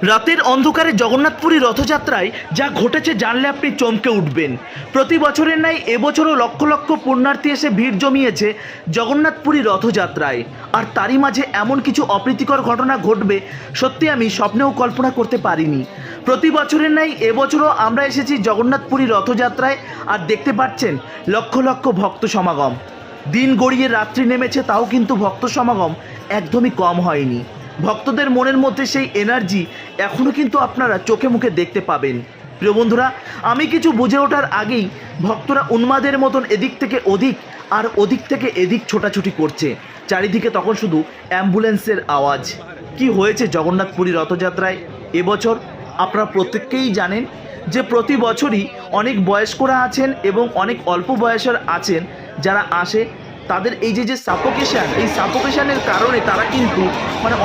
রাতের অন্ধকারে জগন্নাথপুরী রথযাত্রায় যা ঘটেছে জানলে আপনি চমকে উঠবেন। প্রতি বছরের ন্যায় এবছরও লক্ষ লক্ষ পুণ্যার্থী এসে ভিড় জমিয়েছে জগন্নাথপুরী রথযাত্রায়। আর তারই মাঝে এমন কিছু অপ্রীতিকর ঘটনা ঘটবে সত্যি আমি স্বপ্নেও কল্পনা করতে পারিনি। প্রতি বছরের ন্যায় এবছরও আমরা এসেছি জগন্নাথপুরী রথযাত্রায়, আর দেখতে পাচ্ছেন লক্ষ লক্ষ ভক্ত সমাগম। দিন গড়িয়ে রাত্রি নেমেছে, তাও কিন্তু ভক্ত সমাগম একদমই কম হয়নি। ভক্তদের মনের মধ্যে সেই এনার্জি এখনও কিন্তু আপনারা চোখে মুখে দেখতে পাবেন। প্রিয় বন্ধুরা, আমি কিছু বুঝে ওঠার আগেই ভক্তরা উন্মাদের মতন এদিক থেকে ওদিক আর ওদিক থেকে এদিক ছোটাছুটি করছে। চারিদিকে তখন শুধু অ্যাম্বুলেন্সের আওয়াজ। কি হয়েছে জগন্নাথপুরী রথযাত্রায় এবছর আপনারা প্রত্যেককেই জানেন যে প্রতি বছরই অনেক বয়স্করা আছেন এবং অনেক অল্প বয়সের আছেন যারা আসে। তাদের এই যে সাফোকেশন, এই সাফোকেশনের কারণে তারা কিন্তু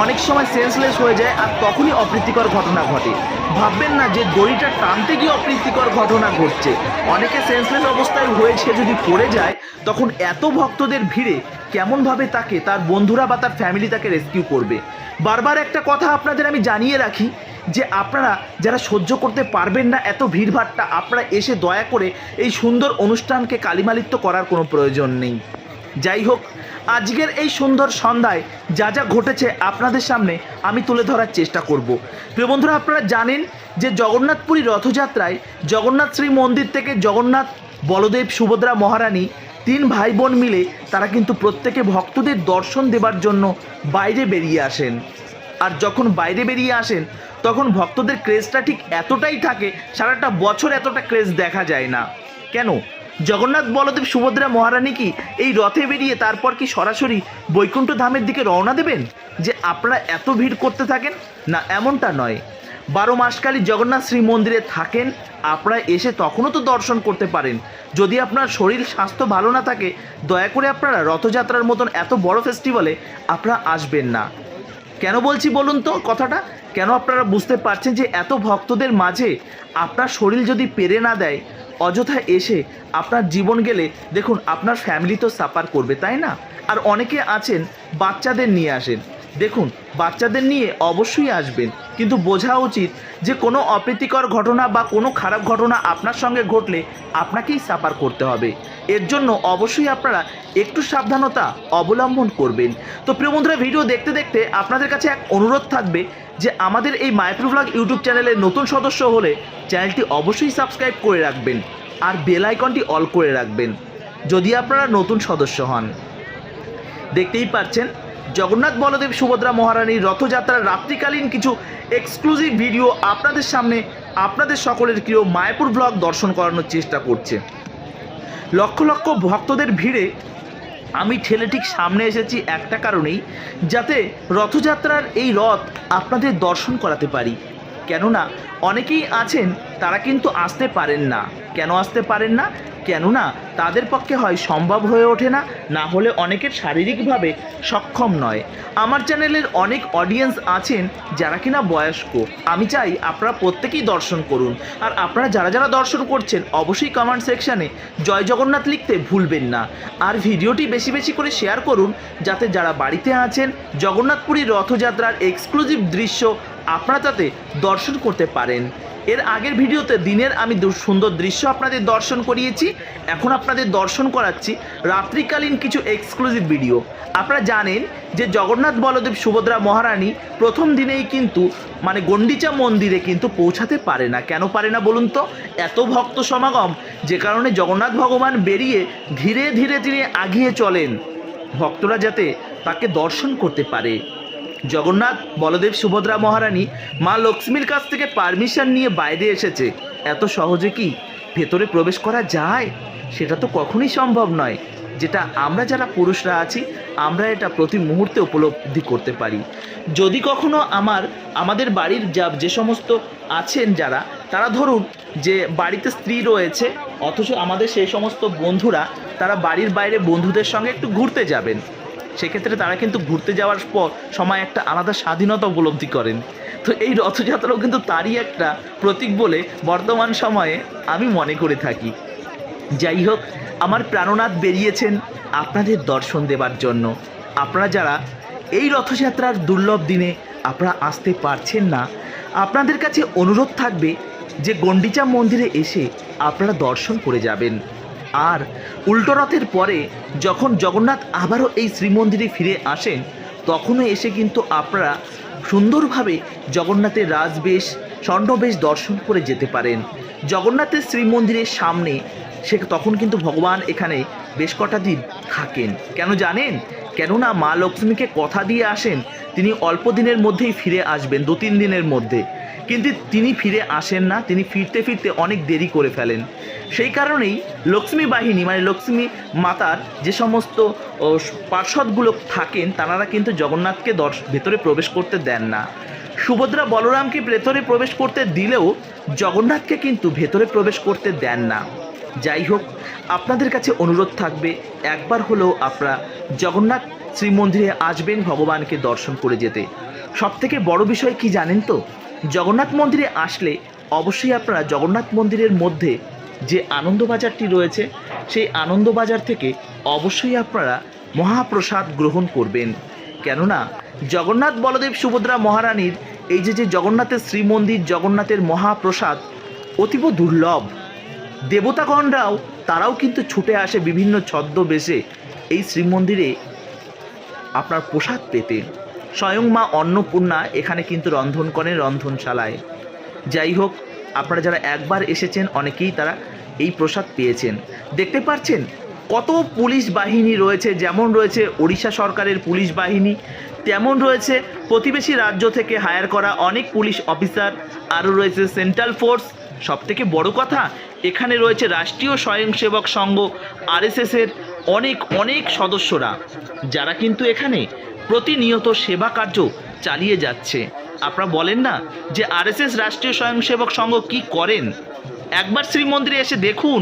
অনেক সময় সেন্সলেস হয়ে যায়, আর তখনই অপ্রীতিকর ঘটনা ঘটে। ভাববেন না যে দড়িটা টানতে গিয়ে অপ্রীতিকর ঘটনা ঘটছে। অনেকে সেন্সলেস অবস্থায় হয়ে সে যদি পড়ে যায়, তখন এত ভক্তদের ভিড়ে কেমনভাবে তাকে তার বন্ধুরা বা তার ফ্যামিলি তাকে রেস্কিউ করবে। বারবার একটা কথা আপনাদের আমি জানিয়ে রাখি যে আপনারা যারা সহ্য করতে পারবেন না এত ভিড়ভাট্টা, আপনারা এসে দয়া করে এই সুন্দর অনুষ্ঠানকে কালিমালিপ্ত করার কোনো প্রয়োজন নেই। যাই হোক, আজকের এই সুন্দর সন্ধ্যায় যা যা ঘটেছে আপনাদের সামনে আমি তুলে ধরার চেষ্টা করব। প্রিয় বন্ধুরা, আপনারা জানেন যে জগন্নাথপুরী রথযাত্রায় জগন্নাথ শ্রী মন্দির থেকে জগন্নাথ, বলদেব, সুভদ্রা মহারানী তিন ভাই বোন মিলে তারা কিন্তু প্রত্যেকে ভক্তদের দর্শন দেবার জন্য বাইরে বেরিয়ে আসেন। আর যখন বাইরে বেরিয়ে আসেন তখন ভক্তদের ক্রেজটা ঠিক এতটাই থাকে, সারাটা বছর এতটা ক্রেজ দেখা যায় না। কেন? জগন্নাথ, বলদেব, সুভদ্রা মহারানী কি এই রথে বেরিয়ে তারপর কি সরাসরি বৈকুণ্ঠ ধামের দিকে রওনা দেবেন যে আপনারা এত ভিড় করতে থাকেন? না, এমনটা নয়। 12 মাসকালী জগন্নাথ শ্রী মন্দিরে থাকেন, আপনারা এসে তখনও তো দর্শন করতে পারেন। যদি আপনার শরীর স্বাস্থ্য ভালো না থাকে, দয়া করে আপনারা রথযাত্রার মতন এত বড় ফেস্টিভ্যালে আপনারা আসবেন না। কেন বলছি বলুন তো কথাটা? কেন আপনারা বুঝতে পারছেন যে এত ভক্তদের মাঝে আপনার শরীর যদি পেরে না দেয়, অযথা এসে আপনার জীবন গেলে দেখুন আপনার ফ্যামিলি তো সাফার করবে, তাই না? আর অনেকে আছেন বাচ্চাদের নিয়ে আসেন, দেখুন বাচ্চাদের নিয়ে অবশ্যই আসবেন, কিন্তু বোঝা উচিত যে কোনো অপ্রীতিকর ঘটনা বা কোনো খারাপ ঘটনা আপনার সঙ্গে ঘটলে আপনাকেই সাফার করতে হবে। এর জন্য অবশ্যই আপনারা একটু সাবধানতা অবলম্বন করবেন। তো প্রিয় বন্ধুরা, ভিডিও দেখতে দেখতে আপনাদের কাছে এক অনুরোধ থাকবে যে আমাদের এই মাইপুর ব্লগ ইউটিউব চ্যানেলের নতুন সদস্য হলে চ্যানেলটি অবশ্যই সাবস্ক্রাইব করে রাখবেন আর বেল আইকনটি অল করে রাখবেন যদি আপনারা নতুন সদস্য হন। দেখতেই পাচ্ছেন জগন্নাথ, বলদেব, সুভদ্রা মহারানীর রথযাত্রার রাত্রিকালীন কিছু এক্সক্লুসিভ ভিডিও আপনাদের সামনে আপনাদের সকলের প্রিয় মায়াপুর ব্লগ দর্শন করানোর চেষ্টা করছে। লক্ষ লক্ষ ভক্তদের ভিড়ে আমি ঠেলে ঠিক সামনে এসেছি একটা কারণেই, যাতে রথযাত্রার এই রথ আপনাদের দর্শন করাতে পারি। কেননা অনেকেই আছেন তারা কিন্তু আসতে পারেন না। কেন আসতে পারেন না? কেননা তাদের পক্ষে হয় সম্ভব হয়ে ওঠে না, না হলে অনেকের শারীরিকভাবে সক্ষম নয়। আমার চ্যানেলের অনেক অডিয়েন্স আছেন যারা কিনা বয়স্ক। আমি চাই আপনারা প্রত্যেকেই দর্শন করুন। আর আপনারা যারা যারা দর্শন করছেন অবশ্যই কমেন্ট সেকশানে জয় জগন্নাথ লিখতে ভুলবেন না। আর ভিডিওটি বেশি বেশি করে শেয়ার করুন, যাতে যারা বাড়িতে আছেন জগন্নাথপুরী রথযাত্রার এক্সক্লুসিভ দৃশ্য আপনারা তাতে দর্শন করতে পারেন। এর আগের ভিডিওতে দিনের আমি সুন্দর দৃশ্য আপনাদের দর্শন করিয়েছি, এখন আপনাদের দর্শন করাচ্ছি রাত্রিকালীন কিছু এক্সক্লুসিভ ভিডিও। আপনারা জানেন যে জগন্নাথ, বলদেব, সুভদ্রা মহারানী প্রথম দিনেই কিন্তু গন্ডিচা মন্দিরে কিন্তু পৌঁছাতে পারে না। কেন পারে না বলুন তো? এত ভক্ত সমাগম, যে কারণে জগন্নাথ ভগবান বেরিয়ে ধীরে ধীরে ধীরে আগিয়ে চলেন ভক্তরা যাতে তাকে দর্শন করতে পারে। জগন্নাথ, বলদেব, সুভদ্রা মহারানী মা লক্ষ্মীর কাছ থেকে পারমিশন নিয়ে বাইরে এসেছে। এত সহজে কি ভেতরে প্রবেশ করা যায়? সেটা তো কখনোই সম্ভব নয়। যেটা আমরা যারা পুরুষরা আছি আমরা এটা প্রতি মুহূর্তে উপলব্ধি করতে পারি। যদি কখনো আমাদের বাড়ির যে সমস্ত আছেন যারা, তারা ধরুন যে বাড়িতে স্ত্রী রয়েছে, অথচ আমাদের সেই সমস্ত বন্ধুরা তারা বাড়ির বাইরে বন্ধুদের সঙ্গে একটু ঘুরতে যাবেন, সেক্ষেত্রে তারা কিন্তু ঘুরতে যাওয়ার পর সময় একটা আলাদা স্বাধীনতা উপলব্ধি করেন। তো এই রথযাত্রাও কিন্তু তারই একটা প্রতীক বলে বর্তমান সময়ে আমি মনে করে থাকি। যাই হোক, আমার প্রাণনাথ বেরিয়েছেন আপনাদের দর্শন দেবার জন্য। আপনারা যারা এই রথযাত্রার দুর্লভ দিনে আপনারা আসতে পারছেন না, আপনাদের কাছে অনুরোধ থাকবে যে গন্ডিচা মন্দিরে এসে আপনারা দর্শন করে যাবেন। আর উল্টো রথের পরে যখন জগন্নাথ আবারও এই শ্রীমন্দিরে ফিরে আসেন, তখনও এসে কিন্তু আপনারা সুন্দরভাবে জগন্নাথের রাজবেশ স্বর্ণবেশ দর্শন করে যেতে পারেন। জগন্নাথের শ্রীমন্দিরের সামনে তখন কিন্তু ভগবান এখানে বেশ কটা দিন থাকেন। কেন জানেন? কেননা মা লক্ষ্মীকে কথা দিয়ে আসেন তিনি অল্প দিনের মধ্যেই ফিরে আসবেন, 2-3 দিনের মধ্যে, কিন্তু তিনি ফিরে আসেন না, তিনি ফিরতে ফিরতে অনেক দেরি করে ফেলেন। সেই কারণেই লক্ষ্মী বাহিনী মানে লক্ষ্মী মাতার যে সমস্ত পার্ষদগুলো থাকেন তারা কিন্তু জগন্নাথকে ভেতরে প্রবেশ করতে দেন না। সুভদ্রা বলরামকে ভেতরে প্রবেশ করতে দিলেও জগন্নাথকে কিন্তু ভেতরে প্রবেশ করতে দেন না। যাই হোক, আপনাদের কাছে অনুরোধ থাকবে একবার হলেও আপনারা জগন্নাথ শ্রীমন্দিরে আসবেন ভগবানকে দর্শন করে যেতে। সবথেকে বড় বিষয় কি জানেন তো? জগন্নাথ মন্দিরে আসলে অবশ্যই আপনারা জগন্নাথ মন্দিরের মধ্যে যে আনন্দবাজারটি রয়েছে সেই আনন্দবাজার থেকে অবশ্যই আপনারা মহাপ্রসাদ গ্রহণ করবেন। কেননা জগন্নাথ বলদেব সুভদ্রা মহারানীর এই যে জগন্নাথের শ্রীমন্দির, জগন্নাথের মহাপ্রসাদ অতীব দুর্লভ। দেবতাগণরাও তারাও কিন্তু ছুটে আসে বিভিন্ন ছদ্মবেশে এই শ্রীমন্দিরে আপনার প্রসাদ পেতে। স্বয়ং মা অন্নপূর্ণা এখানে কিন্তু রন্ধন করেন রন্ধনশালায়। যাই হোক, আপনারা যারা একবার এসেছেন অনেকেই তারা এই প্রসাদ পেয়েছেন। দেখতে পাচ্ছেন কত পুলিশ বাহিনী রয়েছে, যেমন রয়েছে ওড়িশা সরকারের পুলিশ বাহিনী, তেমন রয়েছে প্রতিবেশী রাজ্য থেকে হায়ার করা অনেক পুলিশ অফিসার, আরও রয়েছে সেন্ট্রাল ফোর্স। সবথেকে বড় কথা, এখানে রয়েছে রাষ্ট্রীয় স্বয়ংসেবক সংঘ আরএসএসের অনেক সদস্যরা, যারা কিন্তু এখানে প্রতিনিয়ত সেবা কার্য চালিয়ে যাচ্ছে। আপনারা বলেন না যে আরএসএস রাষ্ট্রীয় স্বয়ংসেবক সংঘ কি করেন? একবার শ্রীমন্দিরে এসে দেখুন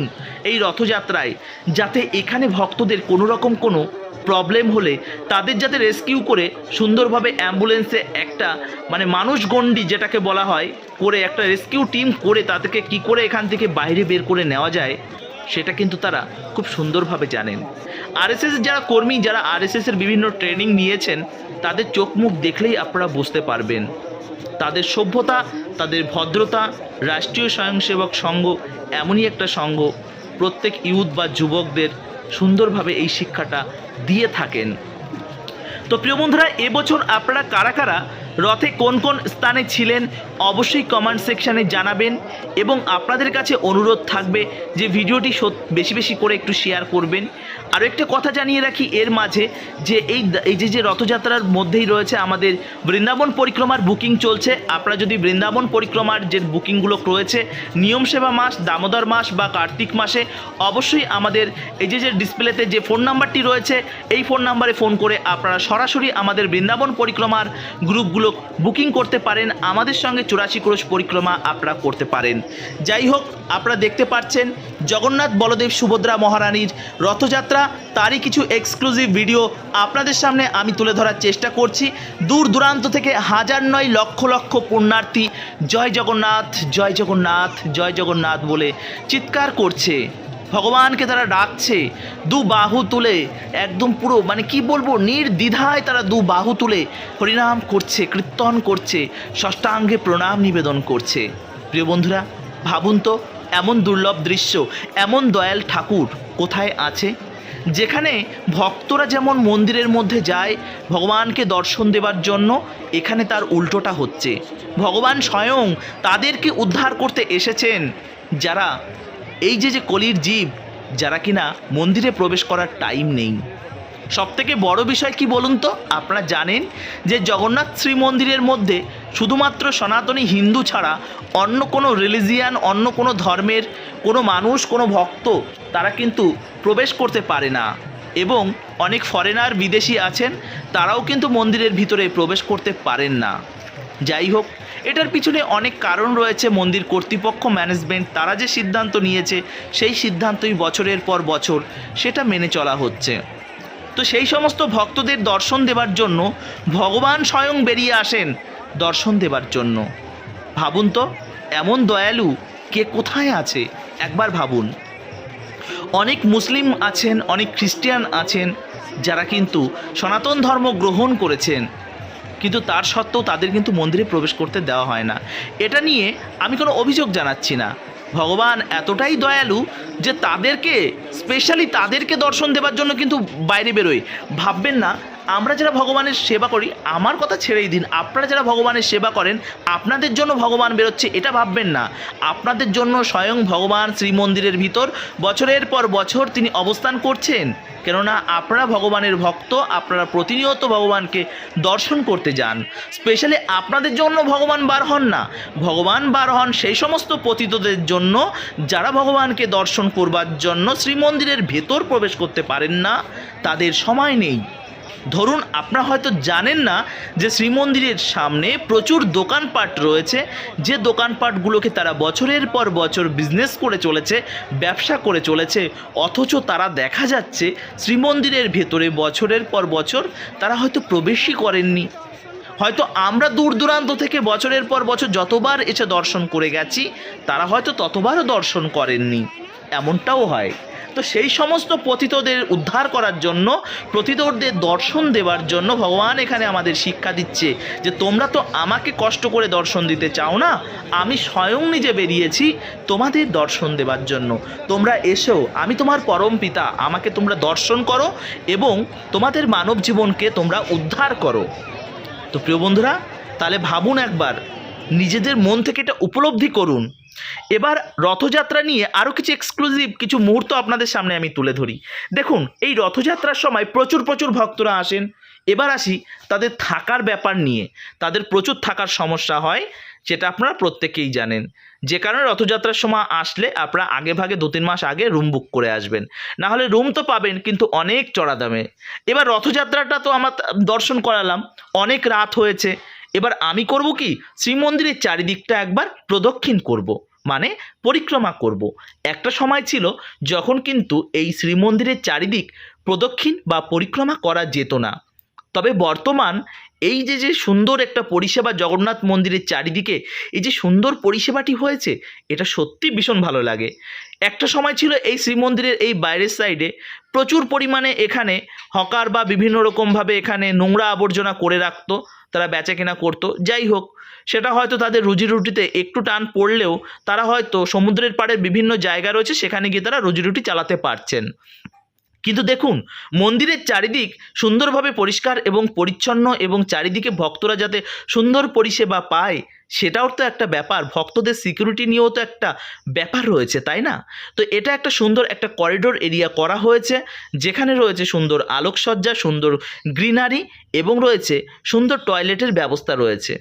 এই রথযাত্রায়, যাতে এখানে ভক্তদের কোনো রকম কোনো প্রবলেম হলে তাদের যাতে রেস্কিউ করে সুন্দরভাবে অ্যাম্বুলেন্সে একটা মানে মানুষ গণ্ডি যেটাকে বলা হয় করে একটা রেস্কিউ টিম করে তাদেরকে কি করে এখান থেকে বাইরে বের করে নেওয়া যায়, সেটা কিন্তু তারা খুব সুন্দরভাবে জানেন। আরএসএস যারা কর্মী, যারা আরএসএসের বিভিন্ন ট্রেনিং নিয়েছেন, তাদের চোখ মুখ দেখলেই আপনারা বুঝতে পারবেন তাদের সভ্যতা, তাদের ভদ্রতা। রাষ্ট্রীয় স্বয়ংসেবক সংঘ এমনই একটা সংঘ, প্রত্যেক ইউথ বা যুবকদের সুন্দরভাবে এই শিক্ষাটা দিয়ে থাকেন। তো প্রিয় বন্ধুরা, এবছর আপনারা কারা কারা রথে কোন কোন স্থানে ছিলেন অবশ্যই কমেন্ট সেকশানে জানাবেন। এবং আপনাদের কাছে অনুরোধ থাকবে যে ভিডিওটি বেশি বেশি করে একটু শেয়ার করবেন। আরও একটা কথা জানিয়ে রাখি এর মাঝে, যে এই যে রথযাত্রার মধ্যেই রয়েছে আমাদের বৃন্দাবন পরিক্রমার বুকিং চলছে। আপনারা যদি বৃন্দাবন পরিক্রমার যে বুকিংগুলো রয়েছে নিয়ম সেবা মাস, দামোদর মাস বা কার্তিক মাসে, অবশ্যই আমাদের এই যে ডিসপ্লেতে যে ফোন নাম্বারটি রয়েছে এই ফোন নাম্বারে ফোন করে আপনারা সরাসরি আমাদের বৃন্দাবন পরিক্রমার গ্রুপগুলো বুকিং করতে পারেন। আমাদের সঙ্গে 84 ক্রোশ পরিক্রমা আপনারা করতে পারেন। যাই হোক, আপনারা দেখতে পাচ্ছেন জগন্নাথ বলদেব সুভদ্রা মহারানীর রথযাত্রা, তারই কিছু এক্সক্লুসিভ ভিডিও আপনাদের সামনে আমি তুলে ধরার চেষ্টা করছি। দূর দূরান্ত থেকে হাজার নয় লক্ষ লক্ষ পুণ্যার্থী জয় জগন্নাথ, জয় জগন্নাথ, জয় জগন্নাথ বলে চিৎকার করছে, ভগবানকে তারা ডাকছে দু বাহু তুলে, একদম পুরো মানে কি বলবো, নির্দ্বিধায় তারা দু বাহু তুলে হরিনাম করছে, কীর্তন করছে, ষষ্ঠাঙ্গে প্রণাম নিবেদন করছে। প্রিয় বন্ধুরা, ভাবুন তো এমন দুর্লভ দৃশ্য, এমন দয়াল ঠাকুর কোথায় আছে, যেখানে ভক্তরা যেমন মন্দিরের মধ্যে যায় ভগবানকে দর্শন দেবার জন্য, এখানে তার উল্টোটা হচ্ছে। ভগবান স্বয়ং তাদেরকে উদ্ধার করতে এসেছেন, যারা এই যে কলির জীব, যারা কিনা মন্দিরে প্রবেশ করার টাইম নেই। সবথেকে বড় বিষয় কি বলুন তো? আপনারা জানেন যে জগন্নাথ শ্রীমন্দিরের মধ্যে শুধুমাত্র সনাতনী হিন্দু ছাড়া অন্য কোনো রিলিজিয়ান, অন্য কোনো ধর্মের কোনো মানুষ, কোনো ভক্ত তারা কিন্তু প্রবেশ করতে পারে না। এবং অনেক ফরেনার, বিদেশি আছেন, তারাও কিন্তু মন্দিরের ভিতরে প্রবেশ করতে পারেন না। যাই হোক, এটার পিছনে অনেক কারণ রয়েছে। মন্দির কর্তৃপক্ষ, ম্যানেজমেন্ট তারা যে সিদ্ধান্ত নিয়েছে সেই সিদ্ধান্তই বছরের পর বছর সেটা মেনে চলা হচ্ছে। তো সেই সমস্ত ভক্তদের দর্শন দেবার জন্য ভগবান স্বয়ং বেরিয়ে আসেন দর্শন দেবার জন্য। ভাবুন তো এমন দয়ালু কে কোথায় আছে, একবার ভাবুন। অনেক মুসলিম আছেন, অনেক খ্রিস্টান আছেন, যারা কিন্তু সনাতন ধর্ম গ্রহণ করেছেন, কিন্তু তার সত্ত্বেও তাদের কিন্তু মন্দিরে প্রবেশ করতে দেওয়া হয় না। এটা নিয়ে আমি কোনো অভিযোগ জানাচ্ছি না। ভগবান এতটাই দয়ালু যে তাদেরকে স্পেশালি তাদেরকে দর্শন দেওয়ার জন্য কিন্তু বাইরে বেরোয়। ভাববেন না আমরা যারা ভগবানের সেবা করি, আমার কথা ছেড়েই দিন, আপনারা যারা ভগবানের সেবা করেন আপনাদের জন্য ভগবান বেরোচ্ছে এটা ভাববেন না। আপনাদের জন্য স্বয়ং ভগবান শ্রীমন্দিরের ভিতর বছরের পর বছর তিনি অবস্থান করছেন। কেননা আপনারা ভগবানের ভক্ত, আপনারা প্রতিনিয়ত ভগবানকে দর্শন করতে যান। স্পেশালি আপনাদের জন্য ভগবান বার হন না, ভগবান বার হন সেই সমস্ত পতিতদের জন্য যারা ভগবানকে দর্শন করবার জন্য শ্রীমন্দিরের ভেতর প্রবেশ করতে পারেন না, তাদের সময় নেই। ধরুন আপনারা হয়তো জানেন না যে শ্রীমন্দিরের সামনে প্রচুর দোকানপাট রয়েছে, যে দোকানপাটগুলোকে তারা বছরের পর বছর বিজনেস করে চলেছে, ব্যবসা করে চলেছে, অথচ তারা দেখা যাচ্ছে শ্রীমন্দিরের ভেতরে বছরের পর বছর তারা হয়তো প্রবেশই করেননি। হয়তো আমরা দূর দূরান্ত থেকে বছরের পর বছর যতবার এসে দর্শন করে গেছি, তারা হয়তো ততবারও দর্শন করেননি, এমনটাও হয়। তো সেই সমস্ত পতিতদের উদ্ধার করার জন্য, পতিতদের দর্শন দেওয়ার জন্য ভগবান এখানে আমাদের শিক্ষা দিচ্ছে যে তোমরা তো আমাকে কষ্ট করে দর্শন দিতে চাও না, আমি স্বয়ং নিজে বেরিয়েছি তোমাদের দর্শন দেওয়ার জন্য। তোমরা এসো, আমি তোমার পরম পিতা, আমাকে তোমরা দর্শন করো এবং তোমাদের মানব জীবনকে তোমরা উদ্ধার করো। তো প্রিয় বন্ধুরা, তাহলে ভাবুন একবার, নিজেদের মন থেকে এটা উপলব্ধি করুন। এবার রথযাত্রা নিয়ে আরও কিছু এক্সক্লুসিভ কিছু মুহূর্ত আপনাদের সামনে আমি তুলে ধরি। দেখুন, এই রথযাত্রার সময় প্রচুর ভক্তরা আসেন। এবার আসি তাদের থাকার ব্যাপার নিয়ে। তাদের প্রচুর থাকার সমস্যা হয়, যেটা আপনারা প্রত্যেকেই জানেন। যে কারণে রথযাত্রার সময় আসলে আপনারা আগে ভাগে 2-3 মাস আগে রুম বুক করে আসবেন, না হলে রুম তো পাবেন কিন্তু অনেক চড়া দামে। এবার রথযাত্রাটা তো আমার দর্শন করালাম, অনেক রাত হয়েছে। এবার আমি করব কি, শ্রীমন্দিরের চারিদিকটা একবার প্রদক্ষিণ করব, মানে পরিক্রমা করব। একটা সময় ছিল যখন কিন্তু এই শ্রীমন্দিরের চারিদিক প্রদক্ষিণ বা পরিক্রমা করা যেত না। তবে বর্তমান এই যে সুন্দর একটা পরিষেবা জগন্নাথ মন্দিরের চারিদিকে, এই যে সুন্দর পরিষেবাটি হয়েছে, এটা সত্যি ভীষণ ভালো লাগে। একটা সময় ছিল এই শ্রীমন্দিরের এই বাইরের সাইডে প্রচুর পরিমাণে এখানে হকার বা বিভিন্ন রকমভাবে এখানে নোংরা আবর্জনা করে রাখতো, তারা বেচা কেনা করতো। যাই হোক, সেটা হয়তো তাদের রুজি রুটিতে একটু টান পড়লেও তারা হয়তো সমুদ্রের পাড়ের বিভিন্ন জায়গা রয়েছে, সেখানে গিয়ে তারা রুজি রুটি চালাতে পারছেন। কিন্তু দেখুন, মন্দিরের চারিদিক সুন্দরভাবে পরিষ্কার এবং পরিচ্ছন্ন এবং চারিদিকে ভক্তরা যাতে সুন্দর পরিষেবা পায়, সেটাও তো একটা ব্যাপার। ভক্তদের সিকিউরিটি নিয়েও তো একটা ব্যাপার রয়েছে, তাই না? তো এটা একটা সুন্দর একটা করিডোর এরিয়া করা হয়েছে, যেখানে রয়েছে সুন্দর আলোকসজ্জা, সুন্দর গ্রিনারি এবং রয়েছে সুন্দর টয়লেটের ব্যবস্থা রয়েছে।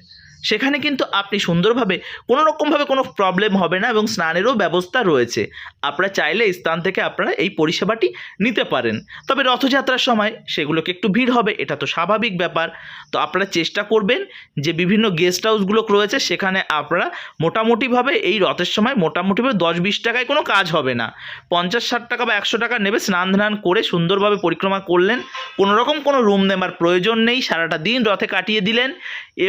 সেখানে কিন্তু আপনি সুন্দরভাবে কোনো রকমভাবে কোনো প্রবলেম হবে না এবং স্নানেরও ব্যবস্থা রয়েছে। আপনারা চাইলে এই স্থান থেকে আপনারা এই পরিষেবাটি নিতে পারেন। তবে রথযাত্রার সময় সেগুলোকে একটু ভিড় হবে, এটা তো স্বাভাবিক ব্যাপার। তো আপনারা চেষ্টা করবেন যে বিভিন্ন গেস্ট হাউসগুলো রয়েছে সেখানে আপনারা মোটামুটিভাবে এই রথের সময় মোটামুটিভাবে 10-20 টাকায় কোনো কাজ হবে না, 50-60 টাকা বা 100 টাকা নেবে। স্নান ধান করে সুন্দরভাবে পরিক্রমা করলেন, কোনো রকম কোনো রুম নেবার প্রয়োজন নেই, সারাটা দিন রথে কাটিয়ে দিলেন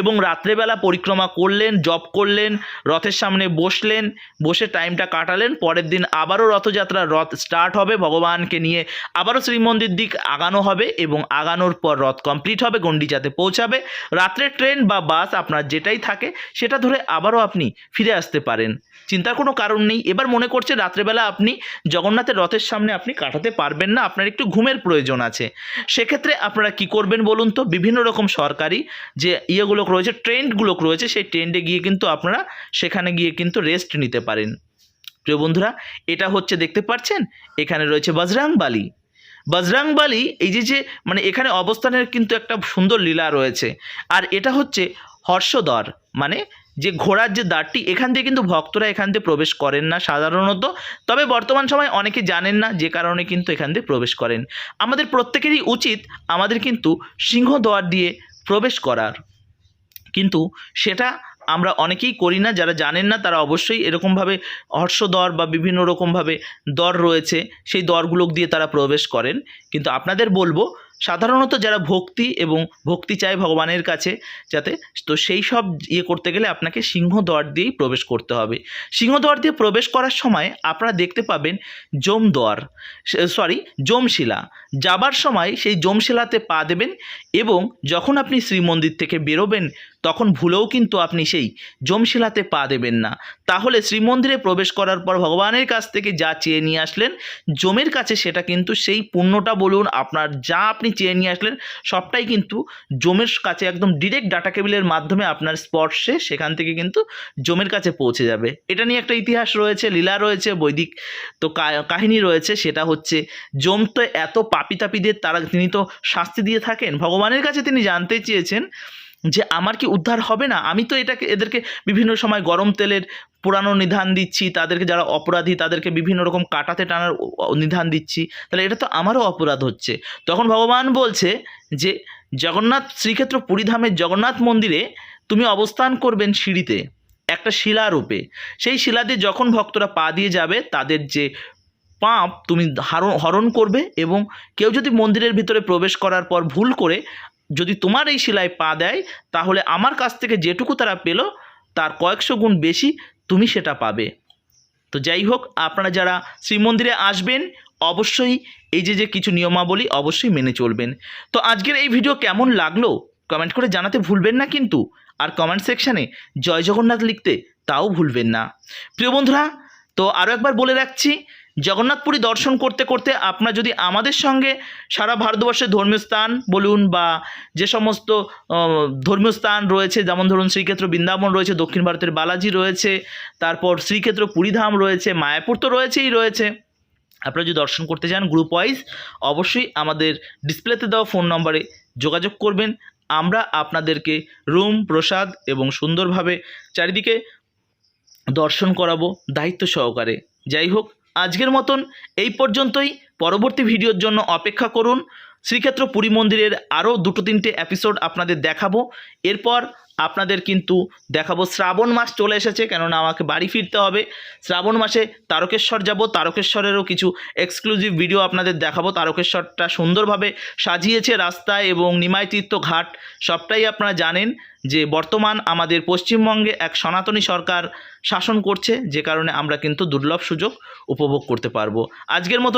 এবং রাত্রেবেলা পরিক্রমা করলেন, জপ করলেন, রথের সামনে বসলেন, বসে টাইমটা কাটালেন। পরের দিন আবারও রথযাত্রা, রথ স্টার্ট হবে, ভগবানকে নিয়ে আবারও শ্রীমন্দির দিক আগানো হবে এবং আগানোর পর রথ কমপ্লিট হবে, গন্ডিচাতে পৌঁছাবে। রাত্রে ট্রেন বা বাস আপনার যেটাই থাকে সেটা ধরে আবারও আপনি ফিরে আসতে পারেন, চিন্তার কোনো কারণ নেই। এবার মনে করছে রাত্রেবেলা আপনি জগন্নাথের রথের সামনে আপনি কাটাতে পারবেন না, আপনার একটু ঘুমের প্রয়োজন আছে, সেক্ষেত্রে আপনারা কি করবেন বলুন তো? বিভিন্ন রকম সরকারি যে ইয়েগুলো রয়েছে, ট্রেন্ডগুলো রয়েছে, সেই ট্রেন্ডে গিয়ে কিন্তু আপনারা সেখানে গিয়ে কিন্তু রেস্ট নিতে পারেন। প্রিয় বন্ধুরা, এটা হচ্ছে দেখতে পাচ্ছেন এখানে রয়েছে বজরংবলী। এই যে মানে এখানে অবস্থানের কিন্তু একটা সুন্দর লীলা রয়েছে। আর এটা হচ্ছে হর্ষদ্বার, মানে যে ঘোড়ার যে দ্বারটি, এখান দিয়ে কিন্তু ভক্তরা এখান দিয়ে প্রবেশ করেন না সাধারণত। তবে বর্তমান সময় অনেকে জানেন না, যে কারণে কিন্তু এখান দিয়ে প্রবেশ করেন। আমাদের প্রত্যেকেরই উচিত আমাদের কিন্তু সিংহদ্বার দিয়ে প্রবেশ করার, কিন্তু সেটা আমরা অনেকেই করি না। যারা জানেন না তারা অবশ্যই এরকমভাবে হর্ষদ্বার বা বিভিন্ন রকমভাবে দ্বার রয়েছে, সেই দ্বারগুলো দিয়ে তারা প্রবেশ করেন। কিন্তু আপনাদের বলবো সাধারণত যারা ভক্তি চায় ভগবানের কাছে যাতে, তো সেই সব করতে গেলে আপনাকে সিংহদ্বার দিয়েই প্রবেশ করতে হবে। সিংহদ্বার দিয়ে প্রবেশ করার সময় আপনারা দেখতে পাবেন যমশিলা। যাবার সময় সেই যমশিলাতে পা দেবেন এবং যখন আপনি শ্রীমন্দির থেকে বেরোবেন তখন ভুলেও কিন্তু আপনি সেই যমশিলাতে পা দেবেন না। তাহলে শ্রীমন্দিরে প্রবেশ করার পর ভগবানের কাছ থেকে যা চেয়ে নিয়ে আসলেন যমের কাছে, সেটা কিন্তু সেই পুণ্যটা বলুন, আপনার যা আপনি চেয়ে নিয়ে আসলেন সবটাই কিন্তু যমের কাছে একদম ডিরেক্ট ডাটা কেবিলের মাধ্যমে আপনার স্পর্শে সেখান থেকে কিন্তু যমের কাছে পৌঁছে যাবে। এটা নিয়ে একটা ইতিহাস রয়েছে, লীলা রয়েছে, বৈদিক তো কাহিনী রয়েছে। সেটা হচ্ছে যম তো এত পাপী তাপীদের তিনি তো শাস্তি দিয়ে থাকেন। ভগবানের কাছে তিনি জানতে চেয়েছেন যে আমার কি উদ্ধার হবে না? আমি তো এদেরকে বিভিন্ন সময় গরম তেলের পোড়ানো নিধান দিচ্ছি, তাদেরকে যারা অপরাধী তাদেরকে বিভিন্ন রকম কাটাতে টানার নিধান দিচ্ছি, তাহলে এটা তো আমারও অপরাধ হচ্ছে। তখন ভগবান বলছে যে জগন্নাথ শ্রীক্ষেত্র পুরীধামের জগন্নাথ মন্দিরে তুমি অবস্থান করবেন সিঁড়িতে একটা শিলারূপে। সেই শিলা দিয়ে যখন ভক্তরা পা দিয়ে যাবে তাদের যে পাপ তুমি হরণ করবে, এবং কেউ যদি মন্দিরের ভিতরে প্রবেশ করার পর ভুল করে যদি তোমার এই শিলায় পা দেয় তাহলে আমার কাছ থেকে যেটুকু তারা পেল তার কয়েকশো গুণ বেশি তুমি সেটা পাবে। তো যাই হোক, আপনারা যারা শ্রীমন্দিরে আসবেন অবশ্যই এই যে কিছু নিয়মাবলী অবশ্যই মেনে চলবেন। তো আজকের এই ভিডিও কেমন লাগলো কমেন্ট করে জানাতে ভুলবেন না কিন্তু, আর কমেন্ট সেকশানে জয় জগন্নাথ লিখতে তাও ভুলবেন না। প্রিয় বন্ধুরা, তো আরও একবার বলে রাখছি, জগন্নাথপুরী দর্শন করতে করতে আপনারা যদি আমাদের সঙ্গে সারা ভারতবর্ষের ধর্মীয় স্থান বলুন বা যে সমস্ত ধর্মীয় স্থান রয়েছে, যেমন ধরুন শ্রীক্ষেত্র বৃন্দাবন রয়েছে, দক্ষিণ ভারতের বালাজি রয়েছে, তারপর শ্রীক্ষেত্র পুরীধাম রয়েছে, মায়াপুর তো রয়েছে, আপনারা যদি দর্শন করতে চান গ্রুপ ওয়াইজ অবশ্যই আমাদের ডিসপ্লেতে দেওয়া ফোন নম্বরে যোগাযোগ করবেন। আমরা আপনাদেরকে রুম, প্রসাদ এবং সুন্দরভাবে চারিদিকে দর্শন করাবো দায়িত্ব সহকারে। যাই হোক, আজকের মতন এই পর্যন্তই। পরবর্তী ভিডিওর জন্য অপেক্ষা করুন। শ্রীক্ষেত্র পুরী মন্দিরের আরও 2-3টে এপিসোড আপনাদের দেখাবো। এরপর আপনাদের কিন্তু দেখাবো, শ্রাবণ মাস চলে এসেছে, কেননা আমাকে বাড়ি ফিরতে হবে। শ্রাবণ মাসে তারকেশ্বর যাব, তারকেশ্বরেরও কিছু এক্সক্লুসিভ ভিডিও আপনাদের দেখাবো। তারকেশ্বরটা সুন্দরভাবে সাজিয়েছে রাস্তায় এবং নিমাই তীর্থ ঘাট সবটাই আপনারা জানেন যে বর্তমান আমাদের পশ্চিমবঙ্গে এক সনাতনী সরকার শাসন করছে, যে কারণে আমরা কিন্তু দুর্লভ সুযোগ উপভোগ করতে পারবো। আজকের মতো